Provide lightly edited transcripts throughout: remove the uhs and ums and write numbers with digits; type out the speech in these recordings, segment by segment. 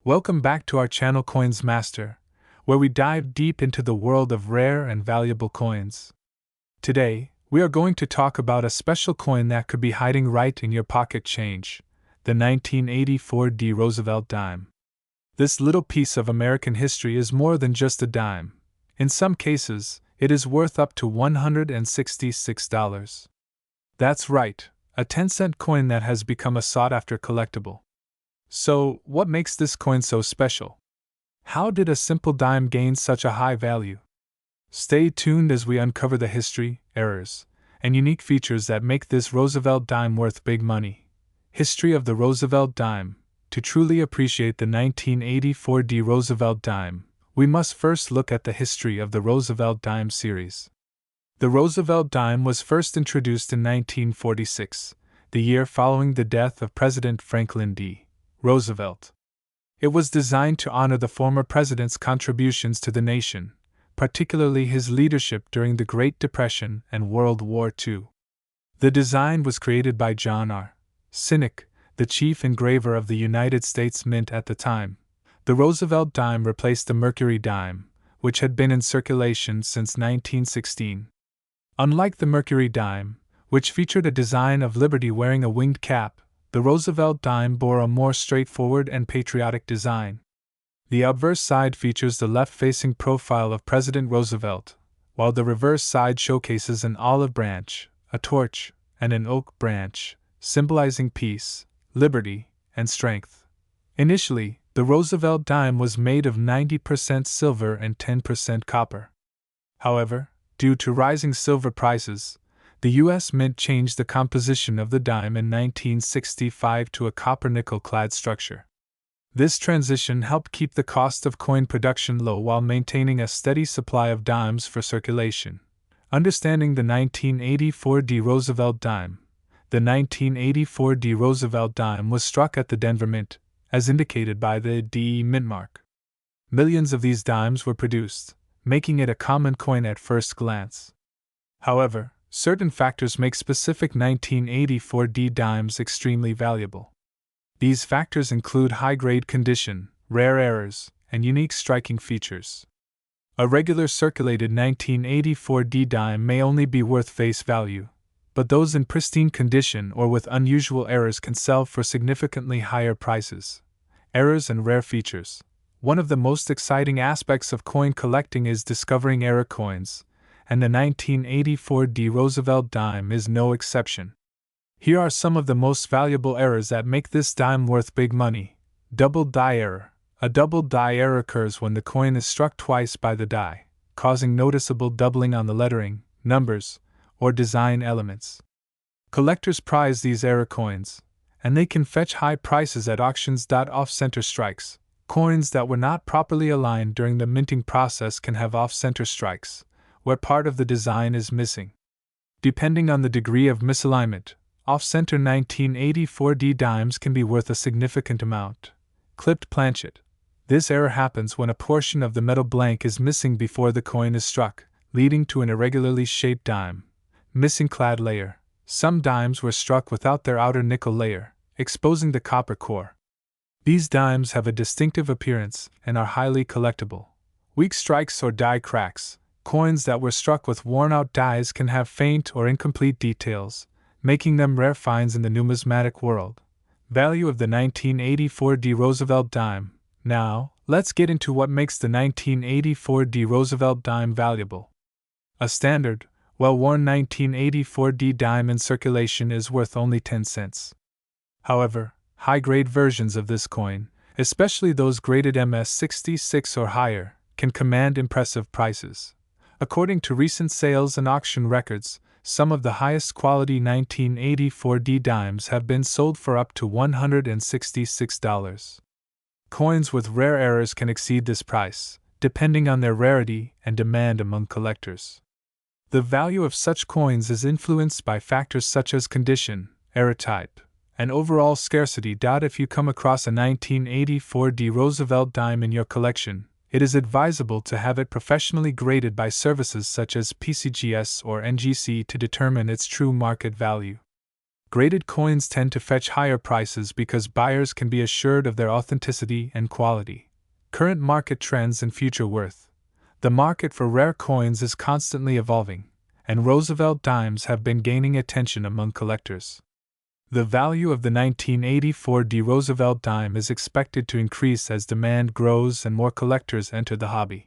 Welcome back to our channel Coins Master, where we dive deep into the world of rare and valuable coins. Today, we are going to talk about a special coin that could be hiding right in your pocket change, the 1984 D. Roosevelt dime. This little piece of American history is more than just a dime. In some cases, it is worth up to $166. That's right, a 10-cent coin that has become a sought-after collectible. So, what makes this coin so special? How did a simple dime gain such a high value? Stay tuned as we uncover the history, errors, and unique features that make this Roosevelt dime worth big money. History of the Roosevelt dime. To truly appreciate the 1984 D. Roosevelt dime, we must first look at the history of the Roosevelt dime series. The Roosevelt dime was first introduced in 1946, the year following the death of President Franklin D. Roosevelt. It was designed to honor the former president's contributions to the nation, particularly his leadership during the Great Depression and World War II. The design was created by John R. Sinek, the chief engraver of the United States Mint at the time. The Roosevelt dime replaced the Mercury dime, which had been in circulation since 1916. Unlike the Mercury dime, which featured a design of Liberty wearing a winged cap, the Roosevelt dime bore a more straightforward and patriotic design. The obverse side features the left-facing profile of President Roosevelt, while the reverse side showcases an olive branch, a torch, and an oak branch, symbolizing peace, liberty, and strength. Initially, the Roosevelt dime was made of 90% silver and 10% copper. However, due to rising silver prices, the U.S. Mint changed the composition of the dime in 1965 to a copper-nickel-clad structure. This transition helped keep the cost of coin production low while maintaining a steady supply of dimes for circulation. Understanding the 1984 D. Roosevelt dime. The 1984 D. Roosevelt dime was struck at the Denver Mint, as indicated by the D mint mark. Millions of these dimes were produced, making it a common coin at first glance. However, certain factors make specific 1984 D dimes extremely valuable. These factors include high-grade condition, rare errors, and unique striking features. A regular circulated 1984 D dime may only be worth face value, but those in pristine condition or with unusual errors can sell for significantly higher prices. Errors and rare features. One of the most exciting aspects of coin collecting is discovering error coins, and the 1984 D. Roosevelt dime is no exception. Here are some of the most valuable errors that make this dime worth big money. Doubled die error. A doubled die error occurs when the coin is struck twice by the die, causing noticeable doubling on the lettering, numbers, or design elements. Collectors prize these error coins, and they can fetch high prices at auctions. Off-center strikes. Coins that were not properly aligned during the minting process can have off-center strikes, where part of the design is missing. Depending on the degree of misalignment, off-center 1984 D dimes can be worth a significant amount. Clipped planchet. This error happens when a portion of the metal blank is missing before the coin is struck, leading to an irregularly shaped dime. Missing clad layer. Some dimes were struck without their outer nickel layer, exposing the copper core. These dimes have a distinctive appearance and are highly collectible. Weak strikes or die cracks. Coins that were struck with worn-out dies can have faint or incomplete details, making them rare finds in the numismatic world. Value of the 1984 D. Roosevelt dime. Now, let's get into what makes the 1984 D. Roosevelt dime valuable. A standard, well-worn 1984 D dime in circulation is worth only 10 cents. However, high-grade versions of this coin, especially those graded MS66 or higher, can command impressive prices. According to recent sales and auction records, some of the highest quality 1984 D dimes have been sold for up to $166. Coins with rare errors can exceed this price, depending on their rarity and demand among collectors. The value of such coins is influenced by factors such as condition, error type, and overall scarcity. If you come across a 1984 D. Roosevelt dime in your collection, it is advisable to have it professionally graded by services such as PCGS or NGC to determine its true market value. Graded coins tend to fetch higher prices because buyers can be assured of their authenticity and quality. Current market trends and future worth. The market for rare coins is constantly evolving, and Roosevelt dimes have been gaining attention among collectors. The value of the 1984 Roosevelt dime is expected to increase as demand grows and more collectors enter the hobby.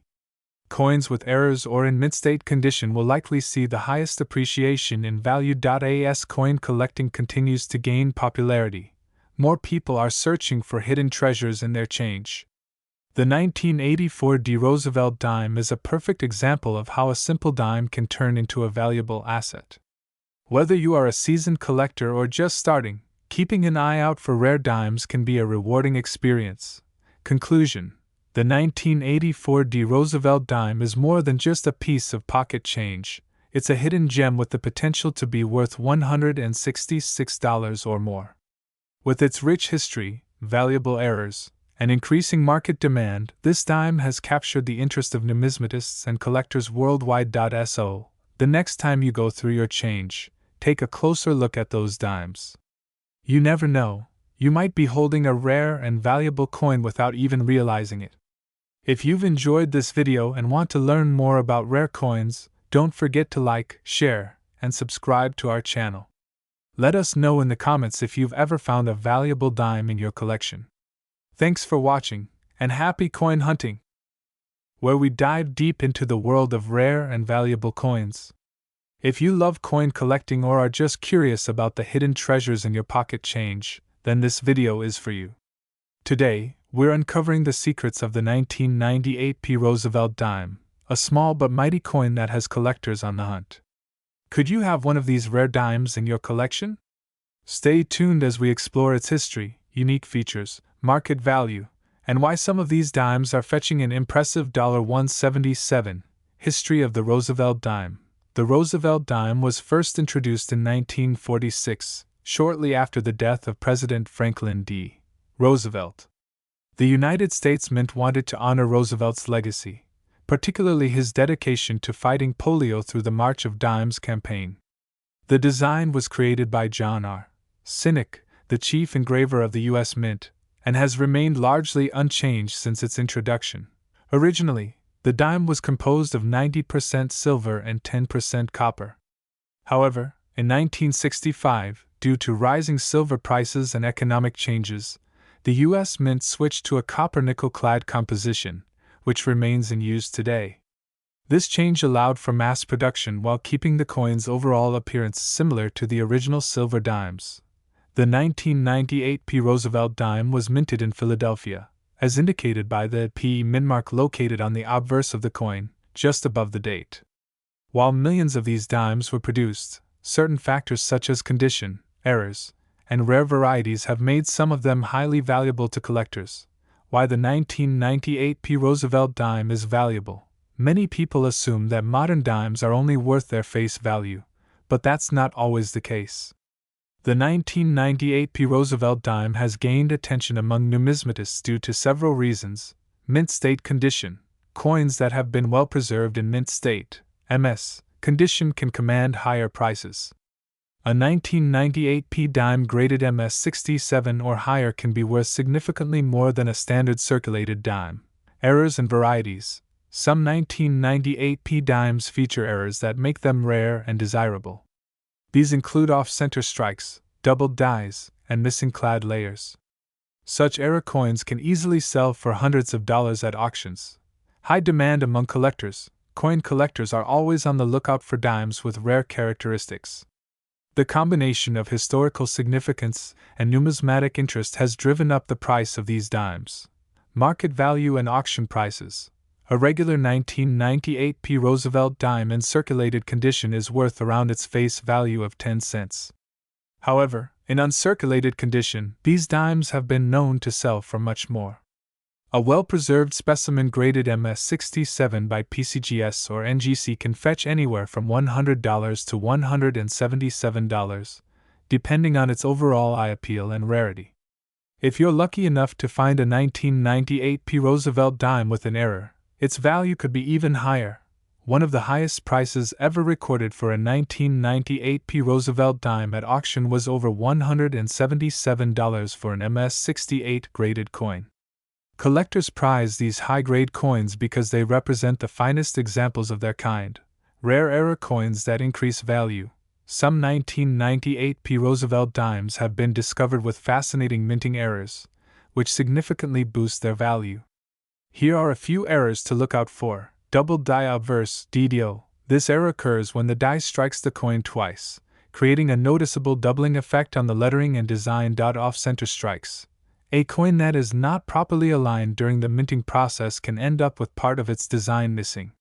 Coins with errors or in mint-state condition will likely see the highest appreciation in value. As coin collecting continues to gain popularity, more people are searching for hidden treasures in their change. The 1984 Roosevelt dime is a perfect example of how a simple dime can turn into a valuable asset. Whether you are a seasoned collector or just starting, keeping an eye out for rare dimes can be a rewarding experience. Conclusion: the 1984 Roosevelt dime is more than just a piece of pocket change, it's a hidden gem with the potential to be worth $166 or more. With its rich history, valuable errors, and increasing market demand, this dime has captured the interest of numismatists and collectors worldwide. So, the next time you go through your change, take a closer look at those dimes. You never know, you might be holding a rare and valuable coin without even realizing it. If you've enjoyed this video and want to learn more about rare coins, don't forget to like, share, and subscribe to our channel. Let us know in the comments if you've ever found a valuable dime in your collection. Thanks for watching, and happy coin hunting! Where we dive deep into the world of rare and valuable coins. If you love coin collecting or are just curious about the hidden treasures in your pocket change, then this video is for you. Today, we're uncovering the secrets of the 1998 Roosevelt dime, a small but mighty coin that has collectors on the hunt. Could you have one of these rare dimes in your collection? Stay tuned as we explore its history, unique features, market value, and why some of these dimes are fetching an impressive $177. History of the Roosevelt dime. The Roosevelt dime was first introduced in 1946, shortly after the death of President Franklin D. Roosevelt. The United States Mint wanted to honor Roosevelt's legacy, particularly his dedication to fighting polio through the March of Dimes campaign. The design was created by John R. Sinek, the chief engraver of the U.S. Mint, and has remained largely unchanged since its introduction. Originally, the dime was composed of 90% silver and 10% copper. However, in 1965, due to rising silver prices and economic changes, the U.S. Mint switched to a copper-nickel-clad composition, which remains in use today. This change allowed for mass production while keeping the coin's overall appearance similar to the original silver dimes. The 1998 Roosevelt dime was minted in Philadelphia, as indicated by the P mint mark located on the obverse of the coin, just above the date. While millions of these dimes were produced, certain factors such as condition, errors, and rare varieties have made some of them highly valuable to collectors. Why the 1998 Roosevelt dime is valuable. Many people assume that modern dimes are only worth their face value, but that's not always the case. The 1998 Roosevelt dime has gained attention among numismatists due to several reasons: mint state condition. Coins that have been well preserved in mint state, MS, condition can command higher prices. A 1998 dime graded MS 67 or higher can be worth significantly more than a standard circulated dime. Errors and varieties. Some 1998 dimes feature errors that make them rare and desirable. These include off-center strikes, doubled dies, and missing clad layers. Such error coins can easily sell for hundreds of dollars at auctions. High demand among collectors. Coin collectors are always on the lookout for dimes with rare characteristics. The combination of historical significance and numismatic interest has driven up the price of these dimes. Market value and auction prices. A regular 1998 Roosevelt dime in circulated condition is worth around its face value of 10 cents. However, in uncirculated condition, these dimes have been known to sell for much more. A well-preserved specimen graded MS 67 by PCGS or NGC can fetch anywhere from $100 to $177, depending on its overall eye appeal and rarity. If you're lucky enough to find a 1998 Roosevelt dime with an error, its value could be even higher, one of the highest prices ever recorded for a 1998 P. Roosevelt dime at auction was over $177 for an MS-68 graded coin. Collectors prize these high-grade coins because they represent the finest examples of their kind, rare era coins that increase value. Some 1998 P. Roosevelt dimes have been discovered with fascinating minting errors, which significantly boost their value. Here are a few errors to look out for. Double die obverse DDO. This error occurs when the die strikes the coin twice, creating a noticeable doubling effect on the lettering and design. Off-center strikes. A coin that is not properly aligned during the minting process can end up with part of its design missing.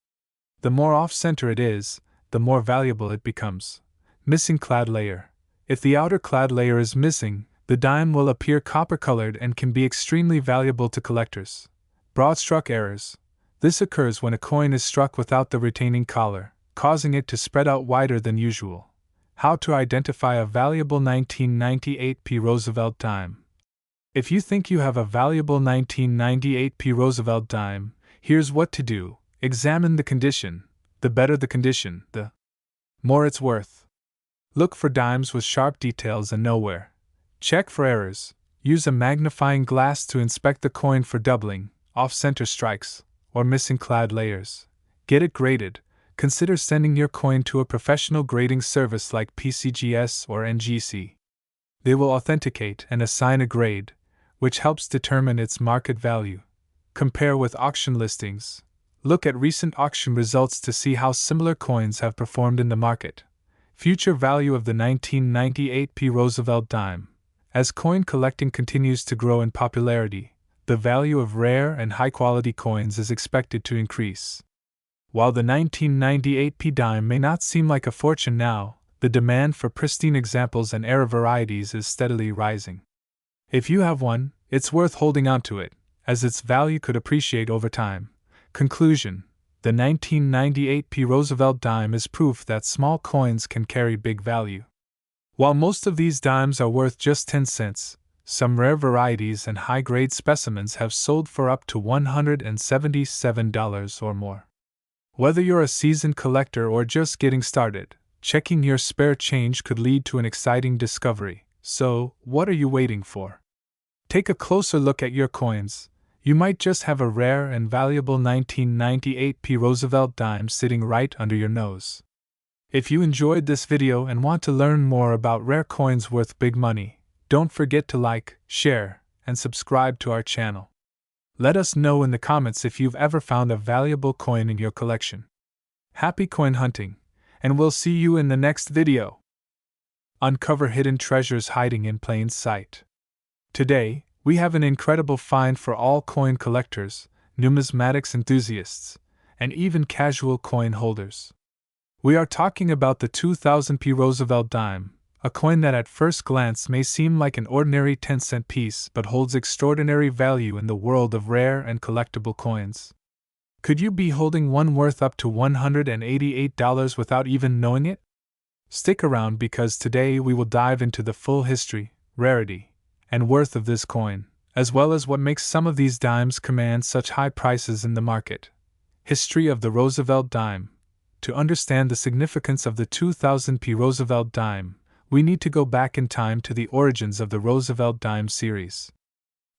The more off-center it is, the more valuable it becomes. Missing clad layer. If the outer clad layer is missing, the dime will appear copper-colored and can be extremely valuable to collectors. Broad struck errors. This occurs when a coin is struck without the retaining collar, causing it to spread out wider than usual. How to identify a valuable 1998 P. Roosevelt dime. If you think you have a valuable 1998 P. Roosevelt dime, here's what to do. Examine the condition. The better the condition, the more it's worth. Look for dimes with sharp details and nowhere. Check for errors. Use a magnifying glass to inspect the coin for doubling, off-center strikes, or missing clad layers. Get it graded. Consider sending your coin to a professional grading service like PCGS or NGC. They will authenticate and assign a grade, which helps determine its market value. Compare with auction listings. Look at recent auction results to see how similar coins have performed in the market. Future value of the 1998 P. Roosevelt dime. As coin collecting continues to grow in popularity, the value of rare and high-quality coins is expected to increase. While the 1998 P dime may not seem like a fortune now, the demand for pristine examples and era varieties is steadily rising. If you have one, it's worth holding on to it, as its value could appreciate over time. Conclusion: the 1998 P. Roosevelt dime is proof that small coins can carry big value. While most of these dimes are worth just 10 cents, some rare varieties and high-grade specimens have sold for up to $177 or more. Whether you're a seasoned collector or just getting started, checking your spare change could lead to an exciting discovery. So, what are you waiting for? Take a closer look at your coins. You might just have a rare and valuable 1998 P. Roosevelt dime sitting right under your nose. If you enjoyed this video and want to learn more about rare coins worth big money, don't forget to like, share, and subscribe to our channel. Let us know in the comments if you've ever found a valuable coin in your collection. Happy coin hunting, and we'll see you in the next video. Uncover hidden treasures hiding in plain sight. Today, we have an incredible find for all coin collectors, numismatics enthusiasts, and even casual coin holders. We are talking about the 2000 P. Roosevelt dime, a coin that at first glance may seem like an ordinary 10-cent piece but holds extraordinary value in the world of rare and collectible coins. Could you be holding one worth up to $188 without even knowing it? Stick around because today we will dive into the full history, rarity, and worth of this coin, as well as what makes some of these dimes command such high prices in the market. History of the Roosevelt dime. To understand the significance of the 2000 P. Roosevelt dime, we need to go back in time to the origins of the Roosevelt dime series.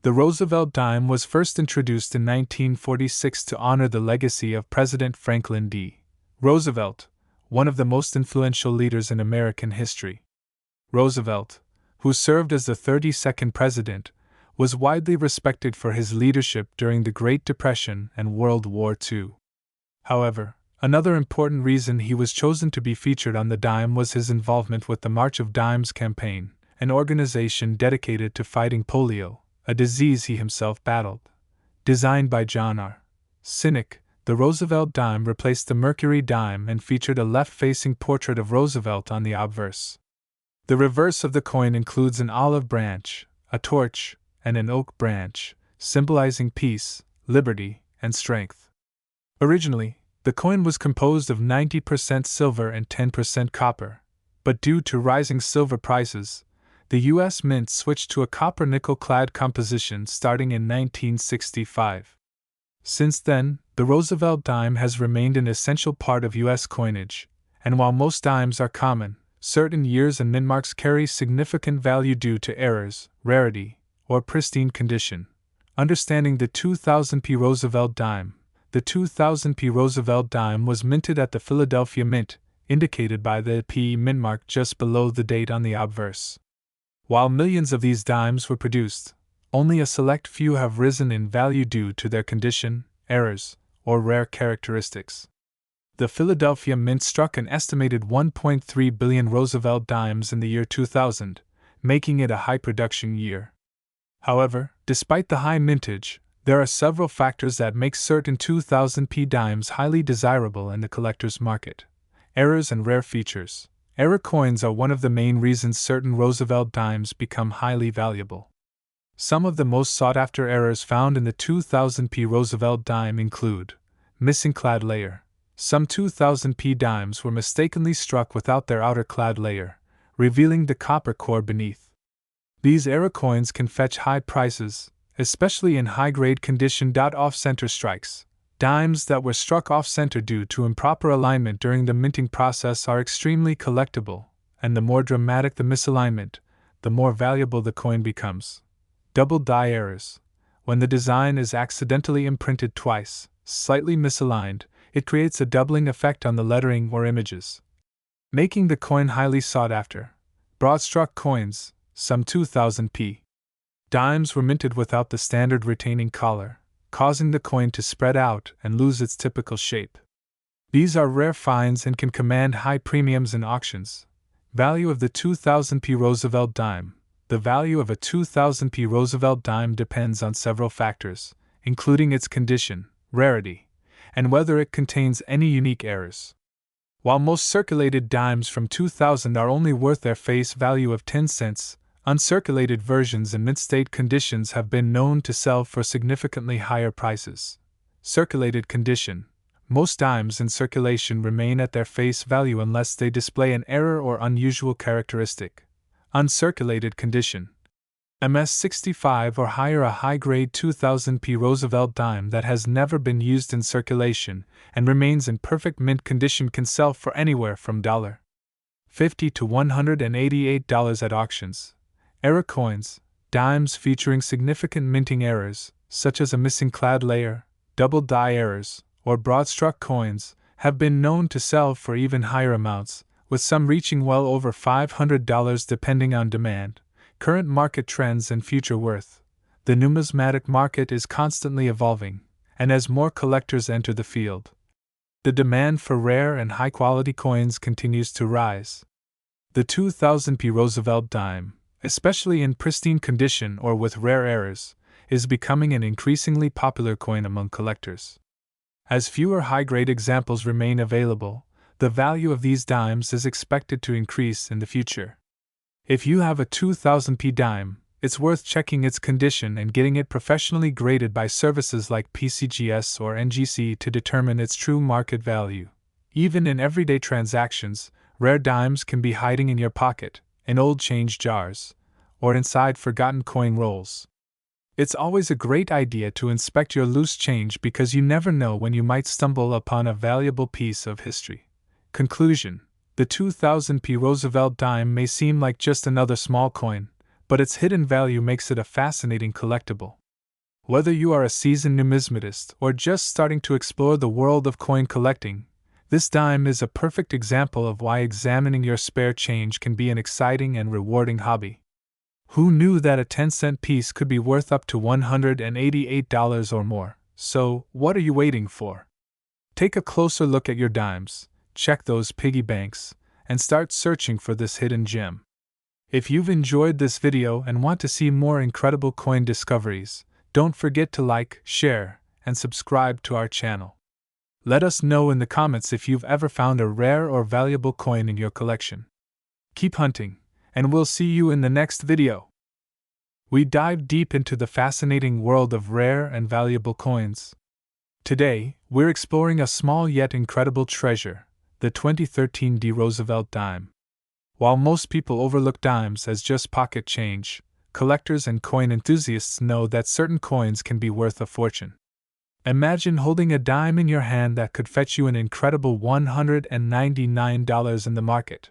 The Roosevelt dime was first introduced in 1946 to honor the legacy of President Franklin D. Roosevelt, one of the most influential leaders in American history. Roosevelt, who served as the 32nd president, was widely respected for his leadership during the Great Depression and World War II. However, another important reason he was chosen to be featured on the dime was his involvement with the March of Dimes campaign, an organization dedicated to fighting polio, a disease he himself battled. Designed by John R. Sinek, the Roosevelt dime replaced the Mercury dime and featured a left-facing portrait of Roosevelt on the obverse. The reverse of the coin includes an olive branch, a torch, and an oak branch, symbolizing peace, liberty, and strength. Originally, the coin was composed of 90% silver and 10% copper, but due to rising silver prices, the U.S. Mint switched to a copper-nickel-clad composition starting in 1965. Since then, the The Roosevelt dime has remained an essential part of U.S. coinage, and while most dimes are common, certain years and mint marks carry significant value due to errors, rarity, or pristine condition. Understanding the 2000p Roosevelt dime. The 2000p Roosevelt dime was minted at the Philadelphia Mint, indicated by the P mint mark just below the date on the obverse. While millions of these dimes were produced, only a select few have risen in value due to their condition, errors, or rare characteristics. The Philadelphia Mint struck an estimated 1.3 billion Roosevelt dimes in the year 2000, making it a high production year. However, despite the high mintage, there are several factors that make certain 2000p dimes highly desirable in the collector's market. Errors and rare features. Error coins are one of the main reasons certain Roosevelt dimes become highly valuable. Some of the most sought-after errors found in the 2000p Roosevelt dime include missing clad layer. Some 2000p dimes were mistakenly struck without their outer clad layer, revealing the copper core beneath. These error coins can fetch high prices, especially in high-grade condition. Off-center strikes. Dimes that were struck off-center due to improper alignment during the minting process are extremely collectible, and the more dramatic the misalignment, the more valuable the coin becomes. Double die errors. When the design is accidentally imprinted twice, slightly misaligned, it creates a doubling effect on the lettering or images, making the coin highly sought after. Broad-struck coins. Some 2000p dimes were minted without the standard retaining collar, causing the coin to spread out and lose its typical shape. These are rare finds and can command high premiums in auctions. Value of the 2000p Roosevelt dime. The value of a 2000p Roosevelt dime depends on several factors, including its condition, rarity, and whether it contains any unique errors. While most circulated dimes from 2000 are only worth their face value of 10 cents, uncirculated versions in mint-state conditions have been known to sell for significantly higher prices. Circulated condition. Most dimes in circulation remain at their face value unless they display an error or unusual characteristic. Uncirculated condition. MS-65 or higher. A high-grade 2000p Roosevelt dime that has never been used in circulation and remains in perfect mint condition can sell for anywhere from $50 to $188 at auctions. Error coins. Dimes featuring significant minting errors, such as a missing clad layer, double die errors, or broad-struck coins, have been known to sell for even higher amounts, with some reaching well over $500 depending on demand, current market trends, and future worth. The numismatic market is constantly evolving, and as more collectors enter the field, the demand for rare and high-quality coins continues to rise. The 2000p Roosevelt dime, especially in pristine condition or with rare errors, is becoming an increasingly popular coin among collectors. As fewer high-grade examples remain available, the value of these dimes is expected to increase in the future. If you have a 2000p dime, it's worth checking its condition and getting it professionally graded by services like PCGS or NGC to determine its true market value. Even in everyday transactions, rare dimes can be hiding in your pocket, in old change jars, or inside forgotten coin rolls. It's always a great idea to inspect your loose change because you never know when you might stumble upon a valuable piece of history. Conclusion. The 2000p Roosevelt dime may seem like just another small coin, but its hidden value makes it a fascinating collectible. Whether you are a seasoned numismatist or just starting to explore the world of coin collecting, this dime is a perfect example of why examining your spare change can be an exciting and rewarding hobby. Who knew that a 10-cent piece could be worth up to $188 or more? So, what are you waiting for? Take a closer look at your dimes, check those piggy banks, and start searching for this hidden gem. If you've enjoyed this video and want to see more incredible coin discoveries, don't forget to like, share, and subscribe to our channel. Let us know in the comments if you've ever found a rare or valuable coin in your collection. Keep hunting, and we'll see you in the next video. We dive deep into the fascinating world of rare and valuable coins. Today, we're exploring a small yet incredible treasure, the 2013 D. Roosevelt dime. While most people overlook dimes as just pocket change, collectors and coin enthusiasts know that certain coins can be worth a fortune. Imagine holding a dime in your hand that could fetch you an incredible $199 in the market.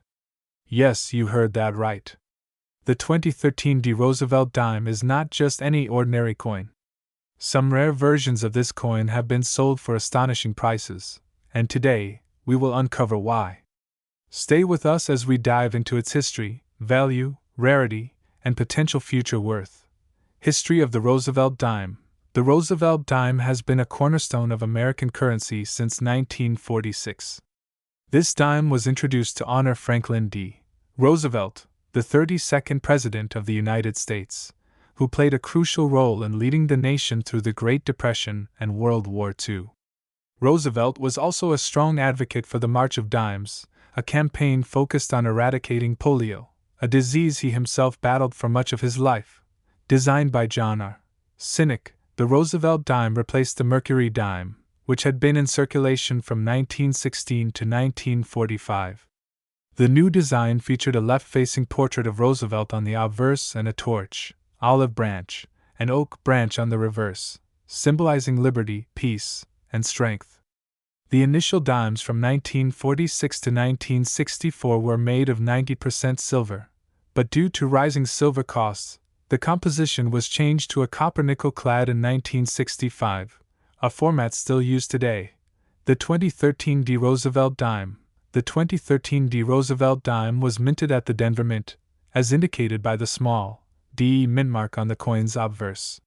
Yes, you heard that right. The 2013 D. Roosevelt dime is not just any ordinary coin. Some rare versions of this coin have been sold for astonishing prices, and today, we will uncover why. Stay with us as we dive into its history, value, rarity, and potential future worth. History of the Roosevelt dime. The Roosevelt dime has been a cornerstone of American currency since 1946. This dime was introduced to honor Franklin D. Roosevelt, the 32nd President of the United States, who played a crucial role in leading the nation through the Great Depression and World War II. Roosevelt was also a strong advocate for the March of Dimes, a campaign focused on eradicating polio, a disease he himself battled for much of his life. Designed by John R. Sinek, the Roosevelt dime replaced the Mercury dime, which had been in circulation from 1916 to 1945. The new design featured a left-facing portrait of Roosevelt on the obverse and a torch, olive branch, and oak branch on the reverse, symbolizing liberty, peace, and strength. The initial dimes from 1946 to 1964 were made of 90% silver, but due to rising silver costs, the composition was changed to a copper-nickel clad in 1965, a format still used today. The 2013 D. Roosevelt dime. The 2013 D. Roosevelt dime was minted at the Denver Mint, as indicated by the small D mint mark on the coin's obverse.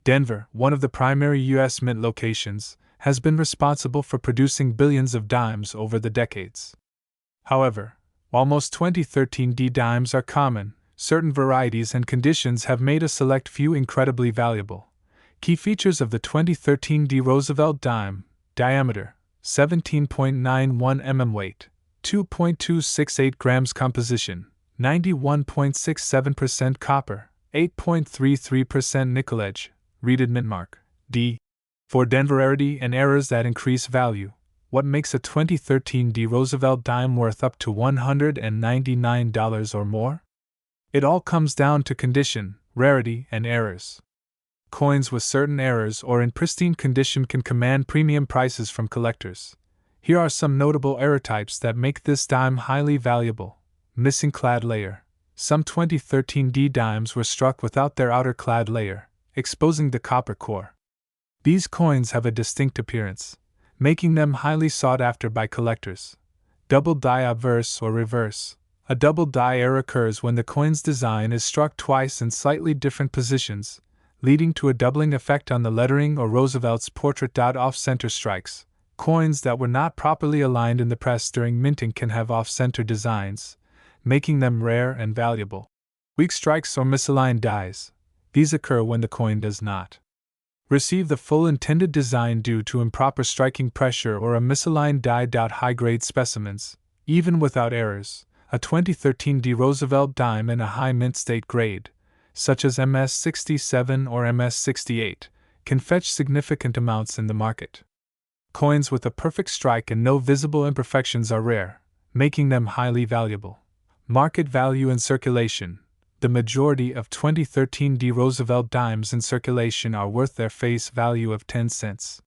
Denver, one of the primary U.S. mint locations, has been responsible for producing billions of dimes over the decades. However, while most 2013 D dimes are common, certain varieties and conditions have made a select few incredibly valuable. Key features of the 2013 D. Roosevelt dime: diameter, 17.91 mm, weight, 2.268 grams, composition, 91.67% copper, 8.33% nickel, edge, reeded mint mark, D. For Denver, rarity and errors that increase value. What makes a 2013 D. Roosevelt dime worth up to $199 or more? It all comes down to condition, rarity, and errors. Coins with certain errors or in pristine condition can command premium prices from collectors. Here are some notable error types that make this dime highly valuable. Missing clad layer. Some 2013 D dimes were struck without their outer clad layer, exposing the copper core. These coins have a distinct appearance, making them highly sought after by collectors. Double die obverse or reverse. A double die error occurs when the coin's design is struck twice in slightly different positions, leading to a doubling effect on the lettering or Roosevelt's portrait. Off-center strikes. Coins that were not properly aligned in the press during minting can have off-center designs, making them rare and valuable. Weak strikes or misaligned dies. These occur when the coin does not receive the full intended design due to improper striking pressure or a misaligned die. High-grade specimens, even without errors. A 2013 D. Roosevelt dime in a high mint state grade, such as MS-67 or MS-68, can fetch significant amounts in the market. Coins with a perfect strike and no visible imperfections are rare, making them highly valuable. Market value in circulation. The majority of 2013 D. Roosevelt dimes in circulation are worth their face value of 10 cents.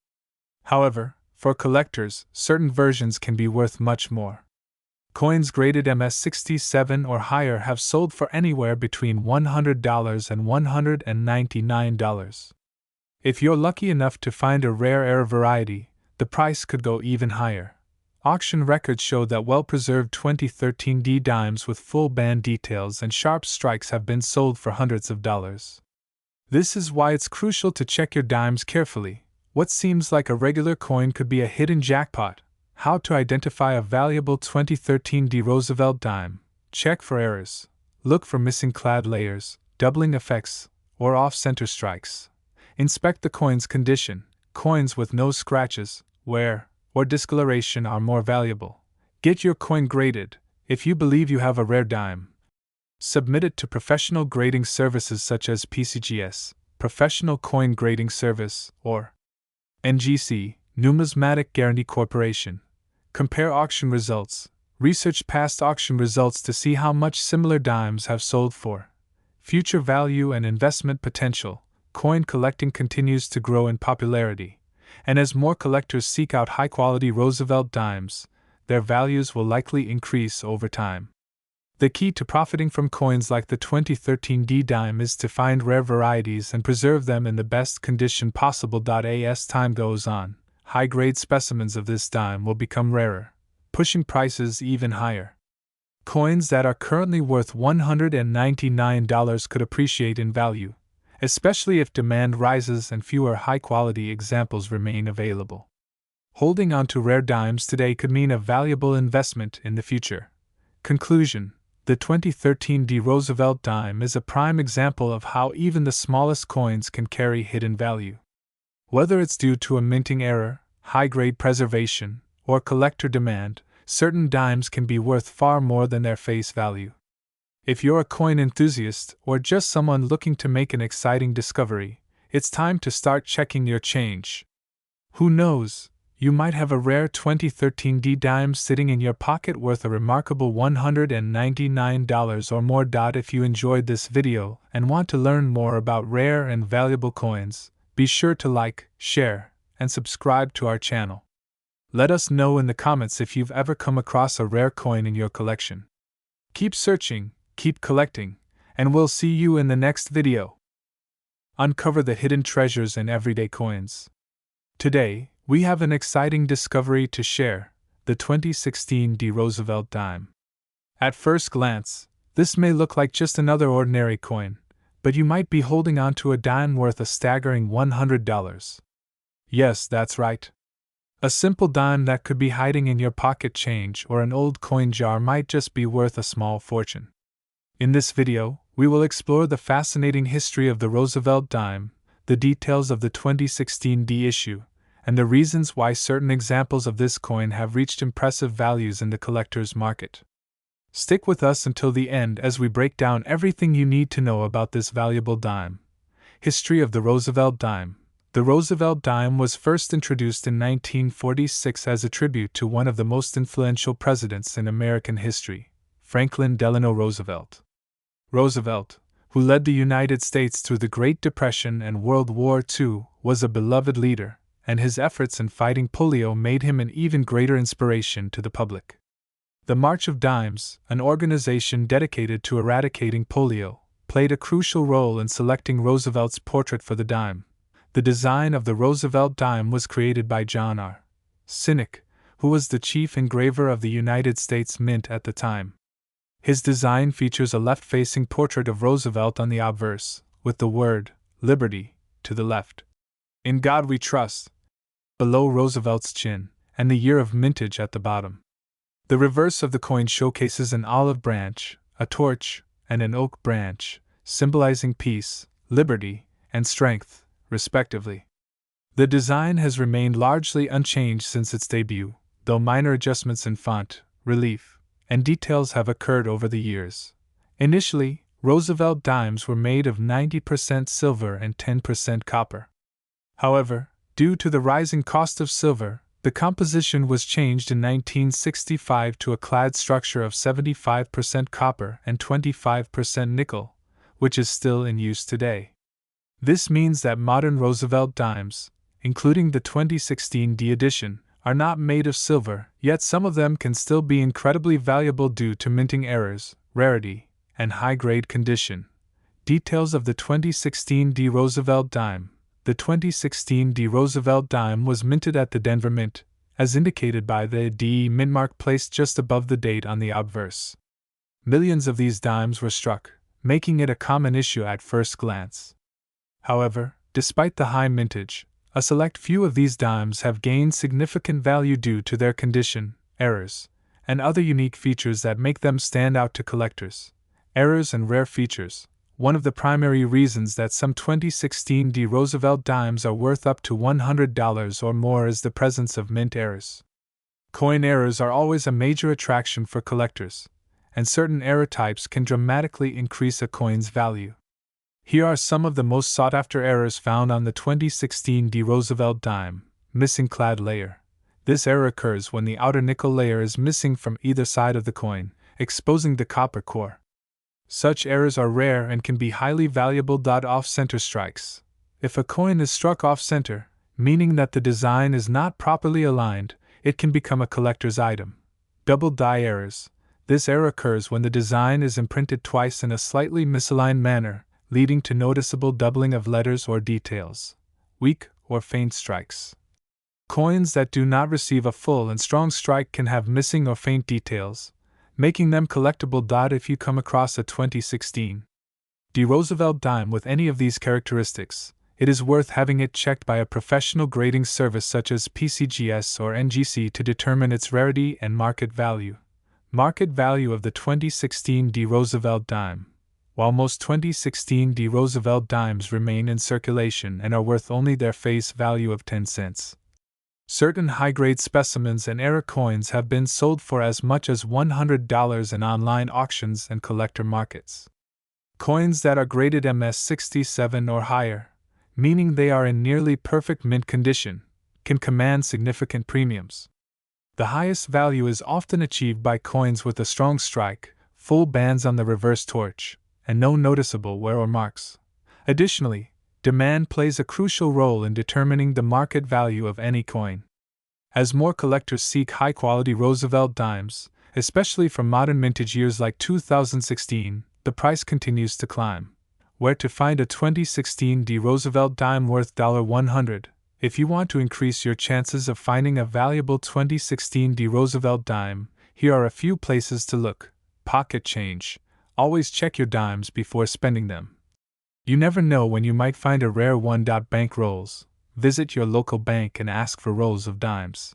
However, for collectors, certain versions can be worth much more. Coins graded MS-67 or higher have sold for anywhere between $100 and $199. If you're lucky enough to find a rare error variety, the price could go even higher. Auction records show that well-preserved 2013 D dimes with full band details and sharp strikes have been sold for hundreds of dollars. This is why it's crucial to check your dimes carefully. What seems like a regular coin could be a hidden jackpot. How to identify a valuable 2013 D. Roosevelt dime. Check for errors. Look for missing clad layers, doubling effects, or off-center strikes. Inspect the coin's condition. Coins with no scratches, wear, or discoloration are more valuable. Get your coin graded. If you believe you have a rare dime, submit it to professional grading services such as PCGS, Professional Coin Grading Service, or NGC, Numismatic Guarantee Corporation. Compare auction results. Research past auction results to see how much similar dimes have sold for. Future value and investment potential. Coin collecting continues to grow in popularity. and as more collectors seek out high-quality Roosevelt dimes, their values will likely increase over time. The key to profiting from coins like the 2013 D dime is to find rare varieties and preserve them in the best condition possible. As time goes on, high-grade specimens of this dime will become rarer, pushing prices even higher. Coins that are currently worth $199 could appreciate in value, especially if demand rises and fewer high-quality examples remain available. Holding on to rare dimes today could mean a valuable investment in the future. Conclusion: the 2013 D Roosevelt dime is a prime example of how even the smallest coins can carry hidden value. Whether it's due to a minting error, high-grade preservation, or collector demand, certain dimes can be worth far more than their face value. If you're a coin enthusiast or just someone looking to make an exciting discovery, it's time to start checking your change. Who knows, you might have a rare 2013 D dime sitting in your pocket worth a remarkable $199 or more. If you enjoyed this video and want to learn more about rare and valuable coins, be sure to like, share, and subscribe to our channel. Let us know in the comments if you've ever come across a rare coin in your collection. Keep searching, keep collecting, and we'll see you in the next video. Uncover the hidden treasures in everyday coins. Today, we have an exciting discovery to share: the 2016 D Roosevelt dime. At first glance, this may look like just another ordinary coin, but you might be holding on to a dime worth a staggering $100. Yes, that's right. A simple dime that could be hiding in your pocket change or an old coin jar might just be worth a small fortune. In this video, we will explore the fascinating history of the Roosevelt dime, the details of the 2016 D issue, and the reasons why certain examples of this coin have reached impressive values in the collector's market. Stick with us until the end as we break down everything you need to know about this valuable dime. History of the Roosevelt dime. The Roosevelt dime was first introduced in 1946 as a tribute to one of the most influential presidents in American history, Franklin Delano Roosevelt. Roosevelt, who led the United States through the Great Depression and World War II, was a beloved leader, and his efforts in fighting polio made him an even greater inspiration to the public. The March of Dimes, an organization dedicated to eradicating polio, played a crucial role in selecting Roosevelt's portrait for the dime. The design of the Roosevelt dime was created by John R. Sinek, who was the chief engraver of the United States Mint at the time. His design features a left-facing portrait of Roosevelt on the obverse, with the word "Liberty" to the left. "In God We Trust" below Roosevelt's chin, and the year of mintage at the bottom. The reverse of the coin showcases an olive branch, a torch, and an oak branch, symbolizing peace, liberty, and strength, respectively. The design has remained largely unchanged since its debut, though minor adjustments in font, relief, and details have occurred over the years. Initially, Roosevelt dimes were made of 90% silver and 10% copper. However, due to the rising cost of silver, the composition was changed in 1965 to a clad structure of 75% copper and 25% nickel, which is still in use today. This means that modern Roosevelt dimes, including the 2016 D edition, are not made of silver, yet some of them can still be incredibly valuable due to minting errors, rarity, and high-grade condition. Details of the 2016 D Roosevelt dime. The 2016 D Roosevelt dime was minted at the Denver Mint, as indicated by the D mint mark placed just above the date on the obverse. Millions of these dimes were struck, making it a common issue at first glance. However, despite the high mintage, a select few of these dimes have gained significant value due to their condition, errors, and other unique features that make them stand out to collectors. Errors and rare features. One of the primary reasons that some 2016 D Roosevelt dimes are worth up to $100 or more is the presence of mint errors. Coin errors are always a major attraction for collectors, and certain error types can dramatically increase a coin's value. Here are some of the most sought-after errors found on the 2016 D Roosevelt dime. Missing clad layer. This error occurs when the outer nickel layer is missing from either side of the coin, exposing the copper core. Such errors are rare and can be highly valuable. Off-center strikes. If a coin is struck off-center, meaning that the design is not properly aligned, it can become a collector's item. Double die errors. This error occurs when the design is imprinted twice in a slightly misaligned manner, leading to noticeable doubling of letters or details. Weak or faint strikes. Coins that do not receive a full and strong strike can have missing or faint details, making them collectible. If you come across a 2016 D. Roosevelt dime with any of these characteristics, it is worth having it checked by a professional grading service such as PCGS or NGC to determine its rarity and market value. Market value of the 2016 D. Roosevelt dime. While most 2016 D. Roosevelt dimes remain in circulation and are worth only their face value of 10 cents, certain high-grade specimens and era coins have been sold for as much as $100 in online auctions and collector markets. Coins that are graded MS-67 or higher, meaning they are in nearly perfect mint condition, can command significant premiums. The highest value is often achieved by coins with a strong strike, full bands on the reverse torch, and no noticeable wear or marks. Additionally, demand plays a crucial role in determining the market value of any coin. As more collectors seek high-quality Roosevelt dimes, especially from modern mintage years like 2016, the price continues to climb. Where to find a 2016 D. Roosevelt dime worth $100? If you want to increase your chances of finding a valuable 2016 D. Roosevelt dime, here are a few places to look. Pocket change. Always check your dimes before spending them. You never know when you might find a rare one. Bank rolls. Visit your local bank and ask for rolls of dimes.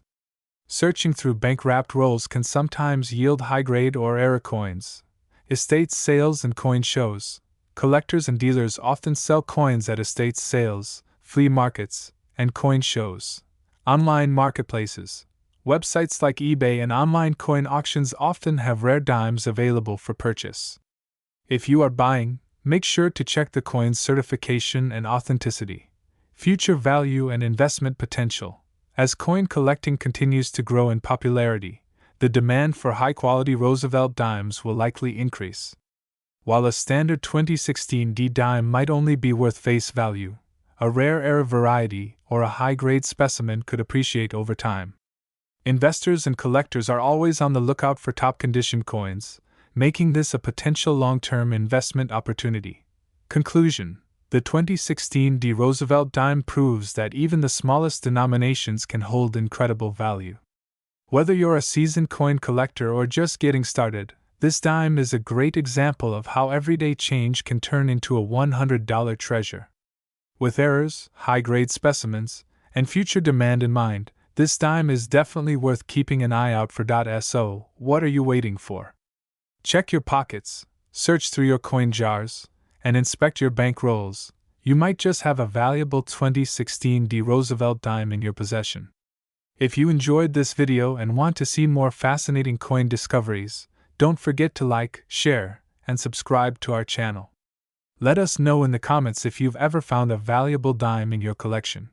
Searching through bank-wrapped rolls can sometimes yield high-grade or era coins. Estate sales and coin shows. Collectors and dealers often sell coins at estate sales, flea markets, and coin shows. Online marketplaces. Websites like eBay and online coin auctions often have rare dimes available for purchase. If you are buying, make sure to check the coin's certification and authenticity. Future value and investment potential. As coin collecting continues to grow in popularity, the demand for high-quality Roosevelt dimes will likely increase. While a standard 2016 D dime might only be worth face value, a rare era variety or a high-grade specimen could appreciate over time. Investors and collectors are always on the lookout for top-condition coins, making this a potential long-term investment opportunity. Conclusion: the 2016 D. Roosevelt dime proves that even the smallest denominations can hold incredible value. Whether you're a seasoned coin collector or just getting started, this dime is a great example of how everyday change can turn into a $100 treasure. With errors, high-grade specimens, and future demand in mind, this dime is definitely worth keeping an eye out for. So, what are you waiting for? Check your pockets, search through your coin jars, and inspect your bank rolls. You might just have a valuable 2016 D. Roosevelt dime in your possession. If you enjoyed this video and want to see more fascinating coin discoveries, don't forget to like, share, and subscribe to our channel. Let us know in the comments if you've ever found a valuable dime in your collection.